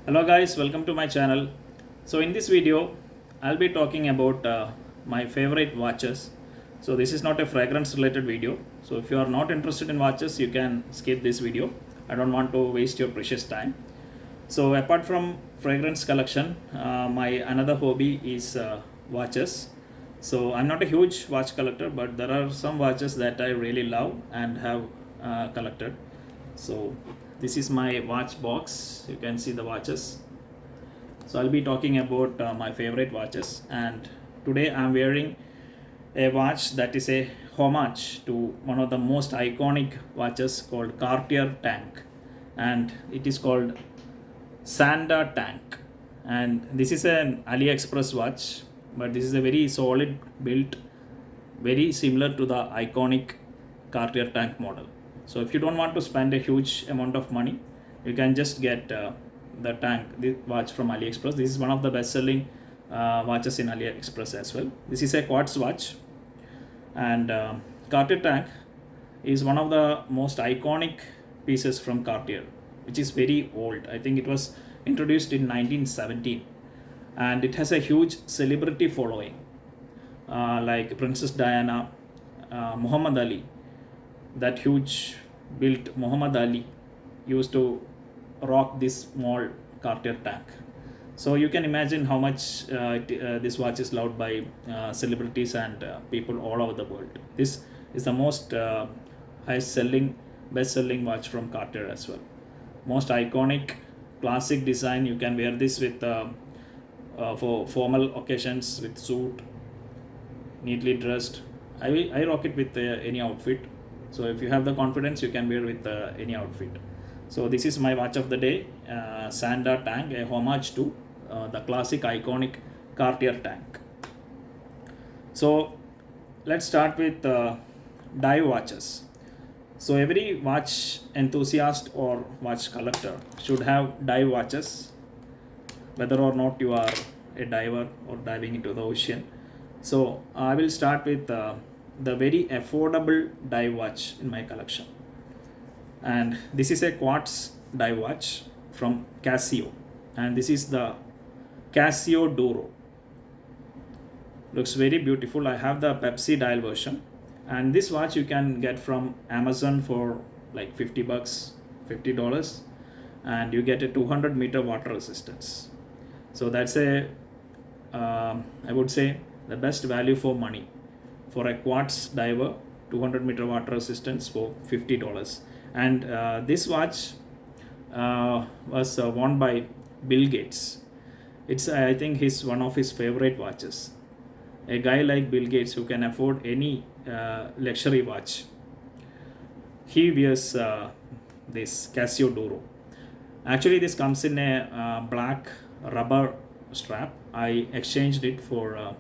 Hello guys, welcome to my channel. So in this video I'll be talking about my favorite watches. So this is not a fragrance related video, so if you are not interested in watches you can skip this video. I don't want to waste your precious time. So apart from fragrance collection, my another hobby is watches. So I'm not a huge watch collector, but there are some watches that I really love and have collected. So this is my watch box. You can see the watches. So I'll be talking about my favorite watches, and today I'm wearing a watch that is a homage to one of the most iconic watches called Cartier tank, and it is called Sanda tank. And this is an AliExpress watch, but this is a very solid built, very similar to the iconic Cartier tank model. So if you don't want to spend a huge amount of money, you can just get the watch from AliExpress. This is one of the best-selling watches in AliExpress as well. This is a quartz watch, and Cartier tank is one of the most iconic pieces from Cartier, which is very old. I think it was introduced in 1917, and it has a huge celebrity following, like Princess Diana, Muhammad Ali. That huge built Muhammad Ali used to rock this small Cartier tank. So you can imagine how much this watch is loved by celebrities and people all over the world. This is the most highest selling, best selling watch from Cartier as well. Most iconic, classic design. You can wear this with for formal occasions, with suit, neatly dressed. I rock it with any outfit. So if you have the confidence, you can wear with any outfit. So this is my watch of the day, Sanda tank, a homage to the classic iconic Cartier tank. So let's start with dive watches. So every watch enthusiast or watch collector should have dive watches, whether or not you are a diver or diving into the ocean. So I will start with the very affordable dive watch in my collection, and this is a quartz dive watch from Casio, and this is the Casio Duro. Looks very beautiful. I have the Pepsi dial version, and this watch you can get from Amazon for like $50, $50, and you get a 200-meter water resistance. So that's a I would say the best value for money for a quartz diver. 200-meter water resistance for $50. And this watch was worn by Bill Gates. It's I think one of his favorite watches. A guy like Bill Gates, who can afford any luxury watch, he wears this Casio Duro. Actually, this comes in a black rubber strap. I exchanged it for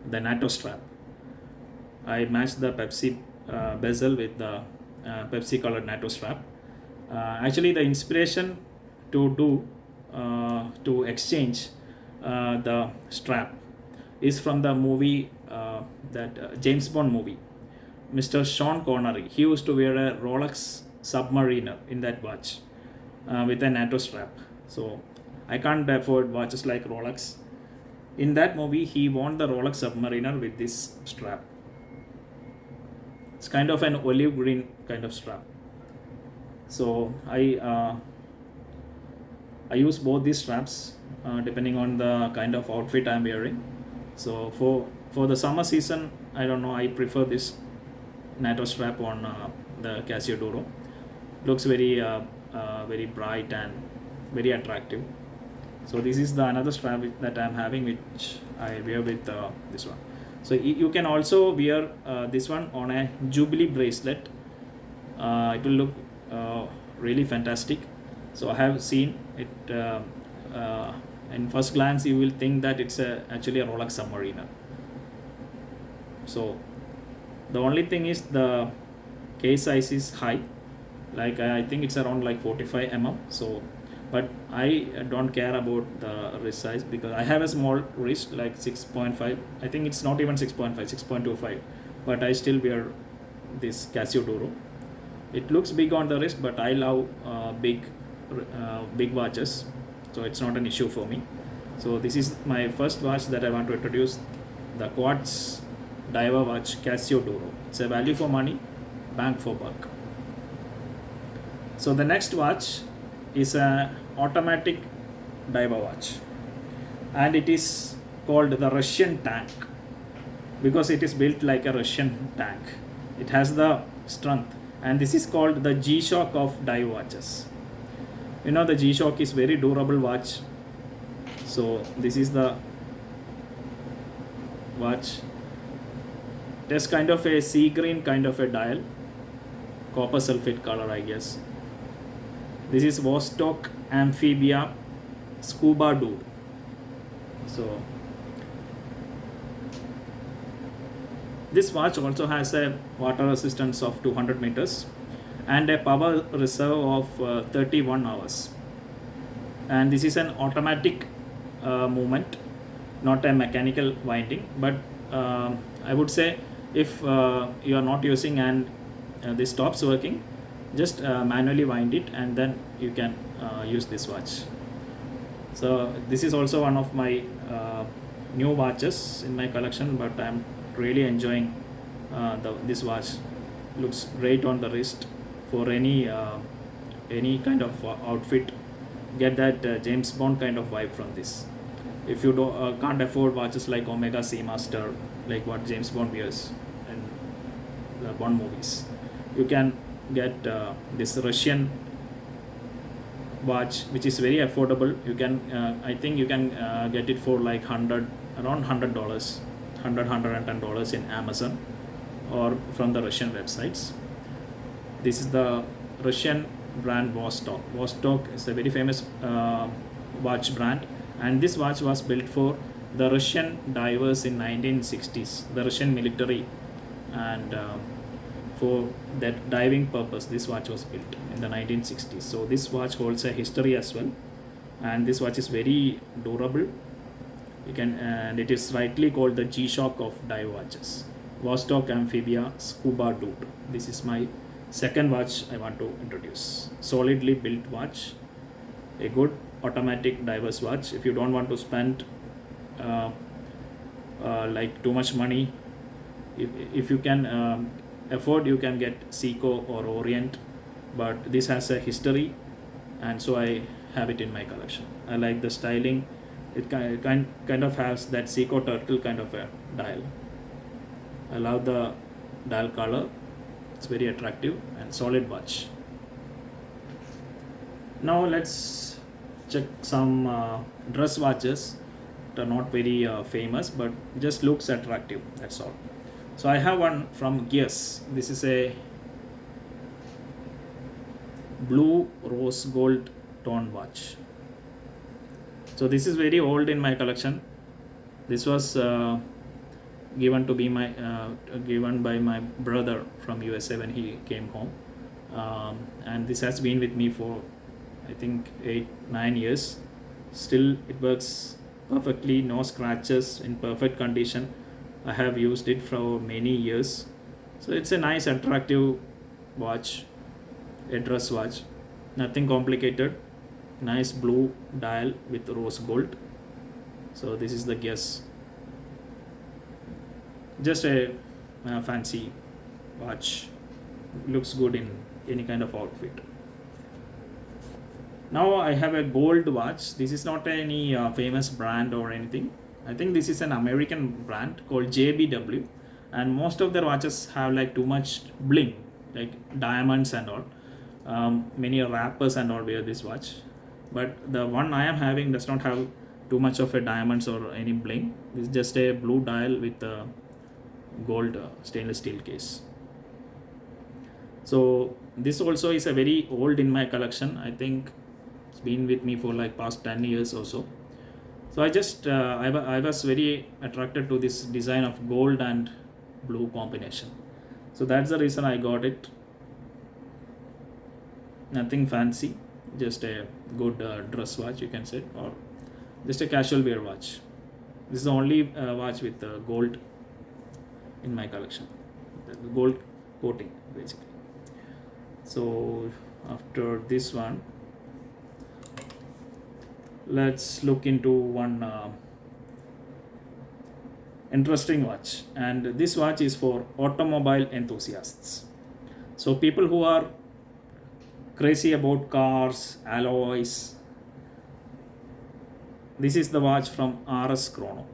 the NATO strap. I matched the Pepsi bezel with the Pepsi colored NATO strap. Actually, the inspiration to exchange the strap is from the movie, that James Bond movie. Mr. Sean Connery, he used to wear a Rolex Submariner in that watch with a NATO strap. So I can't afford watches like Rolex. In that movie, he won the Rolex Submariner with this strap. It's kind of an olive green kind of strap. So I use both these straps depending on the kind of outfit I'm wearing. So for the summer season, I don't know, I prefer this NATO strap on the Casio Duro. Looks very very bright and very attractive. So this is the another strap that I'm having, which I wear with this one. So you can also wear this one on a Jubilee bracelet. It will look really fantastic. So I have seen it. In first glance, you will think that it's actually a Rolex Submariner. So the only thing is the case size is high. Like I think it's around like 45 mm. So, but I don't care about the wrist size because I have a small wrist like 6.5. I think it's not even 6.5, 6.25, but I still wear this Casio Duro. It looks big on the wrist, but I love big watches. so it's not an issue for me. So this is my first watch that I want to introduce, the quartz diver watch Casio Duro. It's a value for money, bang for buck. So the next watch is a automatic diver watch, and it is called the Russian tank because it is built like a Russian tank. It has the strength, and this is called the G-Shock of dive watches. You know, the G-Shock is very durable watch. So this is the watch. It has kind of a sea green kind of a dial, copper sulfate color, I guess. This is Vostok Amphibia Scubadude. So this watch also has a water resistance of 200 meters and a power reserve of 31 hours. And this is an automatic movement, not a mechanical winding. But I would say if you are not using and this stops working, just manually wind it and then you can use this watch. So this is also one of my new watches in my collection, but I'm really enjoying this watch. Looks great on the wrist for any kind of outfit. Get that James Bond kind of vibe from this. If you can't afford watches like Omega Seamaster, like what James Bond wears in the Bond movies, you can get this Russian watch, which is very affordable. You can I think you can get it for like around $100, $110 in Amazon or from the Russian websites. This is the Russian brand Vostok. Vostok is a very famous watch brand, and this watch was built for the Russian divers in 1960s, the Russian military, and for that diving purpose this watch was built in the 1960s. So this watch holds a history as well, and this watch is very durable. You can, and it is rightly called the G-Shock of dive watches. Vostok Amphibia Scubadude. This is my second watch I want to introduce. Solidly built watch, a good automatic diver's watch. If you don't want to spend like too much money, if you can afford, you can get Seiko or Orient, but this has a history, and so I have it in my collection. I like the styling. It kind of has that Seiko turtle kind of a dial. I love the dial color. It's very attractive and solid watch. Now let's check some dress watches that are not very famous, but just looks attractive, that's all. So I have one from Gears. This is a blue rose gold tone watch. So this is very old in my collection. This was given by my brother from USA when he came home, and this has been with me for I think 8-9 years. Still it works perfectly, no scratches, in perfect condition. I have used it for many years. So it's a nice attractive watch, a dress watch, nothing complicated. Nice blue dial with rose gold. So this is the Guess. Just a fancy watch, looks good in any kind of outfit. Now I have a gold watch. This is not any famous brand or anything. I think this is an American brand called JBW, and most of their watches have like too much bling, like diamonds and all. Many rappers and all wear this watch, but the one I am having does not have too much of a diamonds or any bling. It's just a blue dial with a gold stainless steel case. So this also is a very old in my collection. I think it's been with me for like past 10 years or so. So I just I was very attracted to this design of gold and blue combination. So that's the reason I got it. Nothing fancy, just a good dress watch, you can say, or just a casual wear watch. This is the only watch with gold in my collection, the gold coating basically. So after this one, let's look into one interesting watch, and this watch is for automobile enthusiasts. So people who are crazy about cars, alloys, this is the watch from RS Chrono.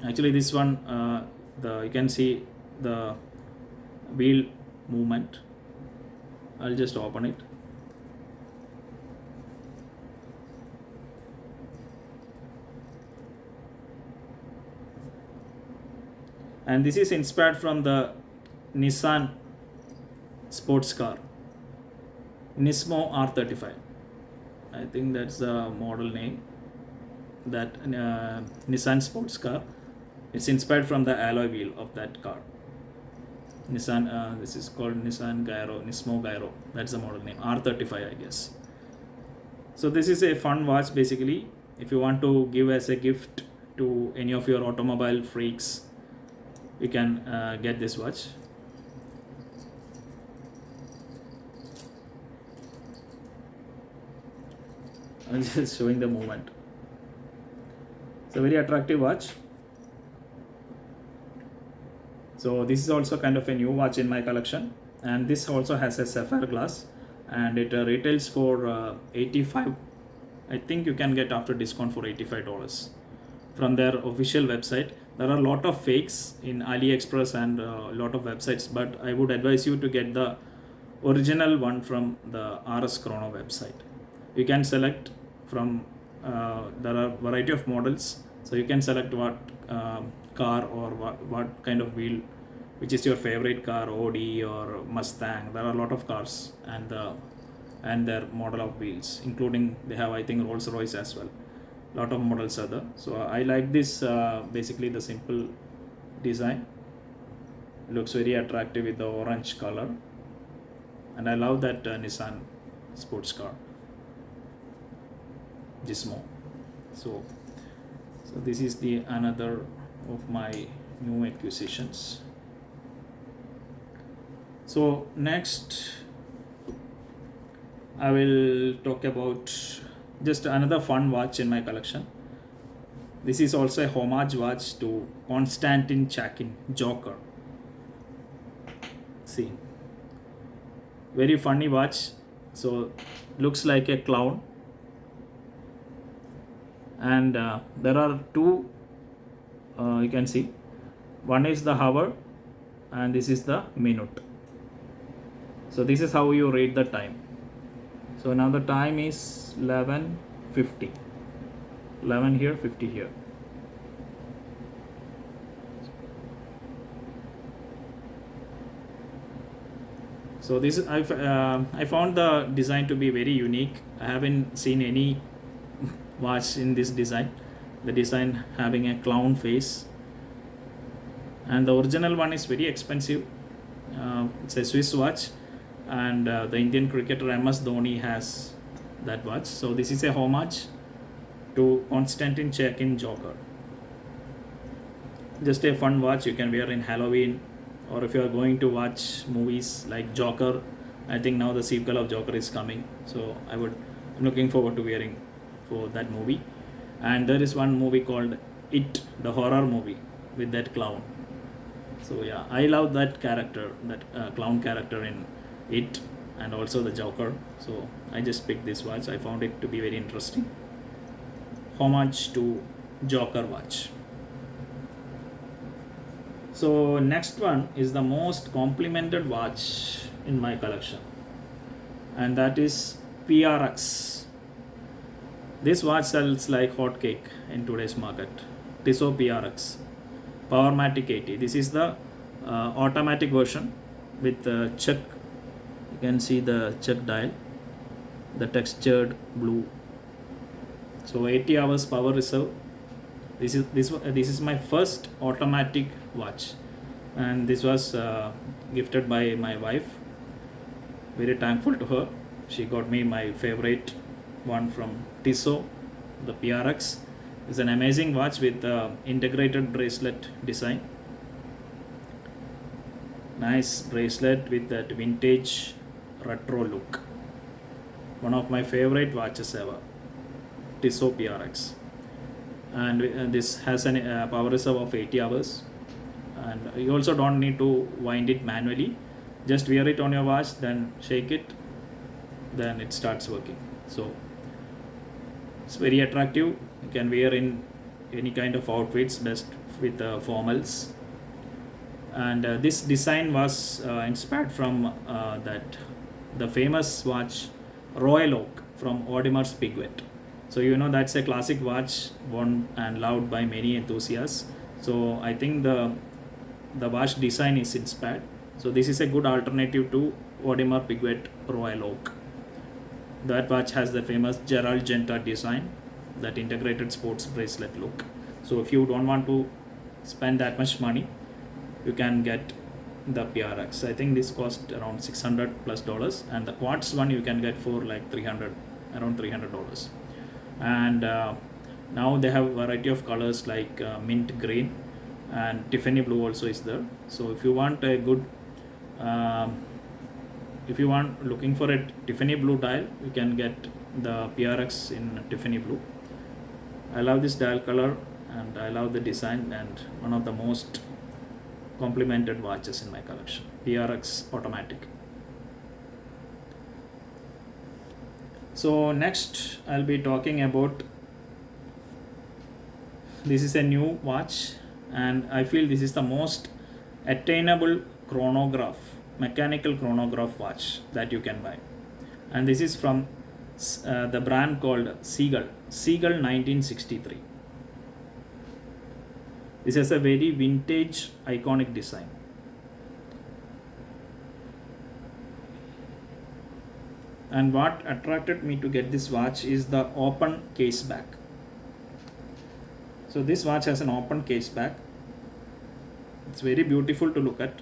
Actually this one, you can see the wheel movement. I'll just open it. And this is inspired from the Nissan sports car Nismo R35. I think that's the model name. That Nissan sports car. It's inspired from the alloy wheel of that car. Nissan. This is called Nissan Gyro, Nismo Gyro. That's the model name. R35, I guess. So this is a fun watch basically. If you want to give as a gift to any of your automobile freaks, you can get this watch. I'm just showing the movement. It's a very attractive watch. So this is also kind of a new watch in my collection, and this also has a sapphire glass, and it retails for 85. I think you can get after discount for $85 from their official website. There are a lot of fakes in AliExpress and a lot of websites, but I would advise you to get the original one from the RS Chrono website. You can select from there are variety of models, so you can select what car or what kind of wheel, which is your favorite car, Audi or Mustang. There are a lot of cars and their model of wheels, including they have I think Rolls Royce as well. Lot of models are there. So I like this basically the simple design. It looks very attractive with the orange color, and I love that Nissan sports car Nismo. So this is the another of my new acquisitions. So next I will talk about just another fun watch in my collection. This is also a homage watch to Constantin Chaykin Joker. See, very funny watch. So looks like a clown, and there are two. You can see, one is the hour, and this is the minute. So this is how you rate the time. So now the time is 11:50. 11 here, 50 here. So this is I found the design to be very unique. I haven't seen any watch in this design. The design having a clown face, and the original one is very expensive. It's a Swiss watch, and the Indian cricketer MS Dhoni has that watch. So this is a homage to Constantin Chaykin Joker. Just a fun watch you can wear in Halloween, or if you are going to watch movies like Joker. I think now the sequel of Joker is coming, so I'm looking forward to wearing for that movie. And there is one movie called It, the horror movie with that clown. So yeah, I love that character, that clown character in It, and also the Joker. So I just picked this watch. I found it to be very interesting. Homage to Joker watch. So next one is the most complimented watch in my collection, and that is PRX. This watch sells like hotcake in today's market. Tissot PRX Powermatic 80. This is the automatic version with the check. You can see the check dial, the textured blue. So 80 hours power reserve. This is my first automatic watch, and this was gifted by my wife. Very thankful to her. She got me my favorite one from Tissot, the PRX. It's an amazing watch with integrated bracelet design. Nice bracelet with that vintage retro look. one of my favorite watches ever, Tissot PRX. And this has a power reserve of 80 hours, and you also don't need to wind it manually. Just wear it on your watch, then shake it, then it starts working. So it's very attractive. You can wear in any kind of outfits, best with formals. And this design was inspired from the famous watch Royal Oak from Audemars Piguet. So that's a classic watch worn and loved by many enthusiasts. So I think the watch design is inspired. So this is a good alternative to Audemars Piguet Royal Oak. That watch has the famous Gerald Genta design, that integrated sports bracelet look. So if you don't want to spend that much money, you can get the PRX. I think this cost around $600+, and the quartz one you can get for like around $300. And now they have variety of colors like mint green and Tiffany blue also is there. So if you want a good looking for a Tiffany blue dial, you can get the PRX in Tiffany blue. I love this dial color and I love the design, and one of the most complimented watches in my collection, PRX automatic. So next I'll be talking about, this is a new watch, and I feel this is the most attainable chronograph, mechanical chronograph watch that you can buy. And this is from the brand called Seagull 1963. This has a very vintage iconic design. And what attracted me to get this watch is the open case back. So this watch has an open case back. It's very beautiful to look at.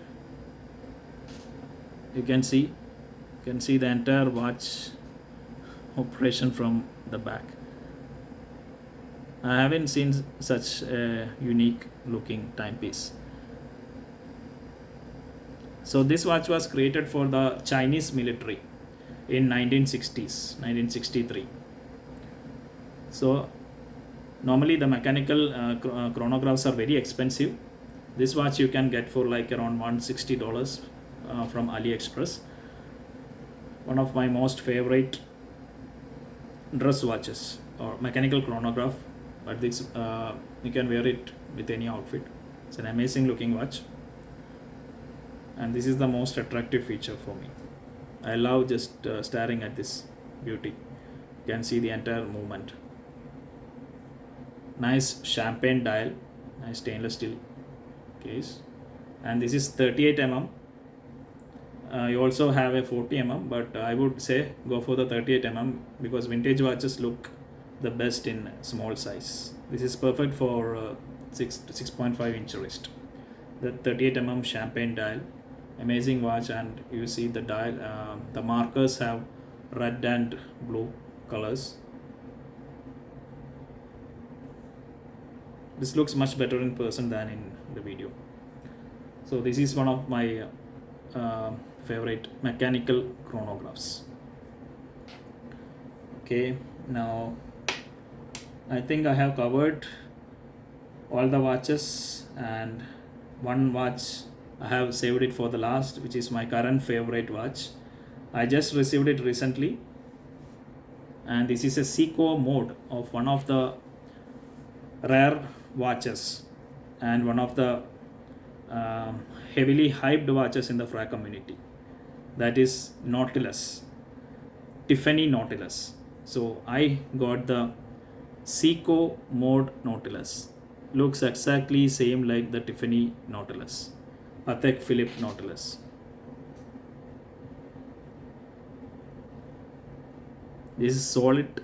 You can see the entire watch operation from the back. I haven't seen such a unique looking timepiece. So this watch was created for the Chinese military in 1963. So normally the mechanical chronographs are very expensive. This watch you can get for like around $160 from AliExpress. One of my most favorite dress watches or mechanical chronograph, but this you can wear it with any outfit. It's an amazing looking watch, and this is the most attractive feature for me. I love just staring at this beauty. You can see the entire movement. Nice champagne dial, nice stainless steel case, and this is 38 mm. You also have a 40 mm, but I would say go for the 38 mm because vintage watches look the best in small size. This is perfect for 6 to 6.5 inch wrist. The 38 mm champagne dial, amazing watch, and you see the dial, the markers have red and blue colors. This looks much better in person than in the video. So this is one of my favorite mechanical chronographs. Okay, now I think I have covered all the watches, and one watch I have saved it for the last, which is my current favorite watch. I just received it recently, and this is a Seikomod of one of the rare watches and one of the heavily hyped watches in the FRA community. That is Nautilus, Tiffany Nautilus. So I got the Seikomod Nautilus. Looks exactly same like the Tiffany Nautilus, Patek Philippe Nautilus. This is solid,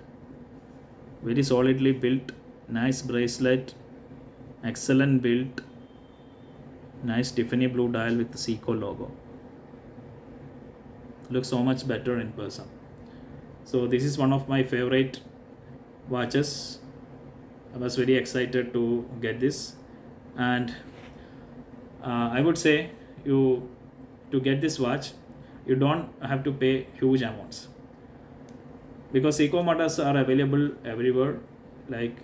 very solidly built, nice bracelet, excellent build, nice Tiffany blue dial with the Seagull logo. Looks so much better in person. So this is one of my favorite watches. I was very excited to get this, and I would say to get this watch, you don't have to pay huge amounts. because Seikomod are available everywhere, like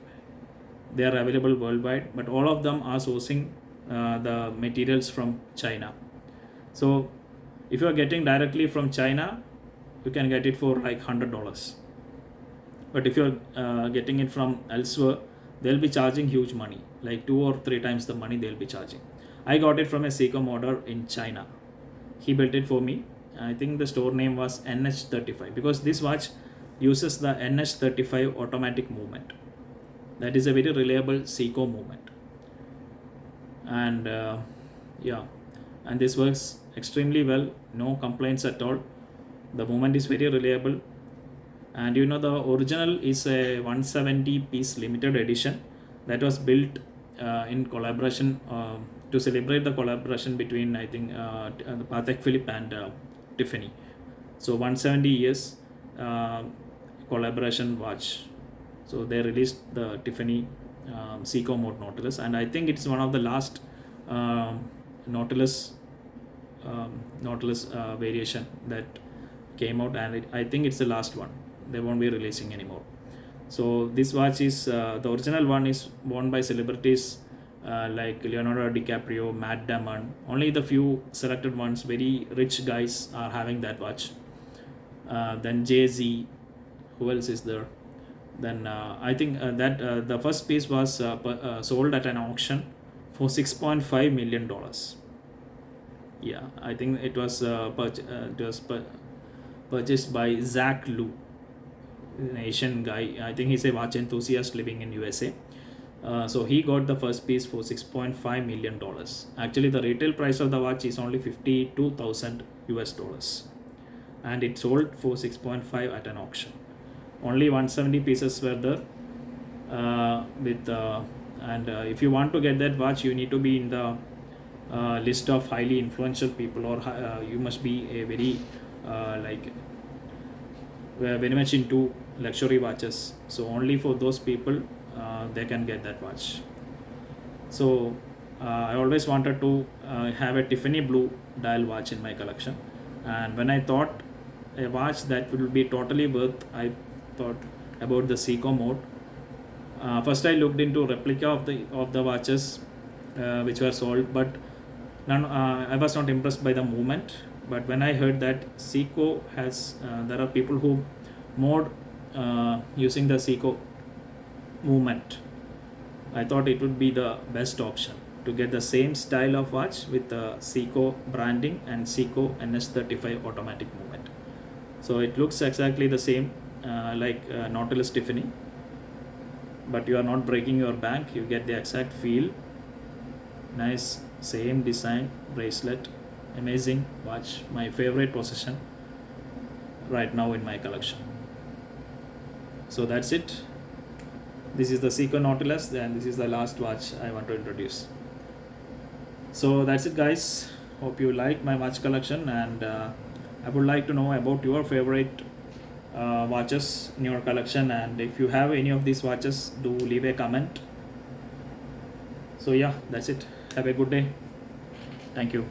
they are available worldwide, but all of them are sourcing the materials from China. So if you are getting directly from China, you can get it for like $100. But if you are getting it from elsewhere, they'll be charging huge money, like 2 or 3 times the money they'll be charging. I got it from a Seagull in China. He built it for me. I think the store name was NH35, because this watch uses the NH35 automatic movement. That is a very reliable Seiko movement. And yeah, and this works extremely well, no complaints at all. The movement is very reliable. And you know, the original is a 170 piece limited edition that was built in collaboration to celebrate the collaboration between, I think, Patek Philippe and Tiffany. So 170 years collaboration watch. So they released the Tiffany Seikomod Nautilus, and I think it's one of the last Nautilus variation that came out, and I think it's the last one. They won't be releasing anymore. So this watch is the original one is worn by celebrities like Leonardo DiCaprio, Matt Damon. Only the few selected ones, very rich guys, are having that watch. Then Jay-Z, who else is there? Then I think that the first piece was sold at an auction for $6.5 million. Yeah, I think it was purchased by Zach Lu, an Asian guy. I think he's a watch enthusiast living in USA. So he got the first piece for $6.5 million. Actually, the retail price of the watch is only $52,000 US, and it sold for 6.5 at an auction. Only 170 pieces were there. If you want to get that watch, you need to be in the list of highly influential people, or you must be a very very much into luxury watches. So only for those people they can get that watch. So I always wanted to have a Tiffany blue dial watch in my collection, and when I thought a watch that will be totally worth, I thought about the Seikomod. First I looked into replica of the watches which were sold, but I was not impressed by the movement. But when I heard that Seiko has there are people who mod using the Seiko movement, I thought it would be the best option to get the same style of watch with the Seiko branding and Seiko NH35 automatic movement. So it looks exactly the same like Nautilus Tiffany, but you are not breaking your bank. You get the exact feel. Nice, same design, bracelet, amazing watch. My favorite possession right now in my collection. So that's it. This is the Seiko Nautilus, and this is the last watch I want to introduce. So that's it, guys. Hope you like my watch collection, and I would like to know about your favorite watches in your collection, and if you have any of these watches, do leave a comment. So yeah, that's it. Have a good day. Thank you.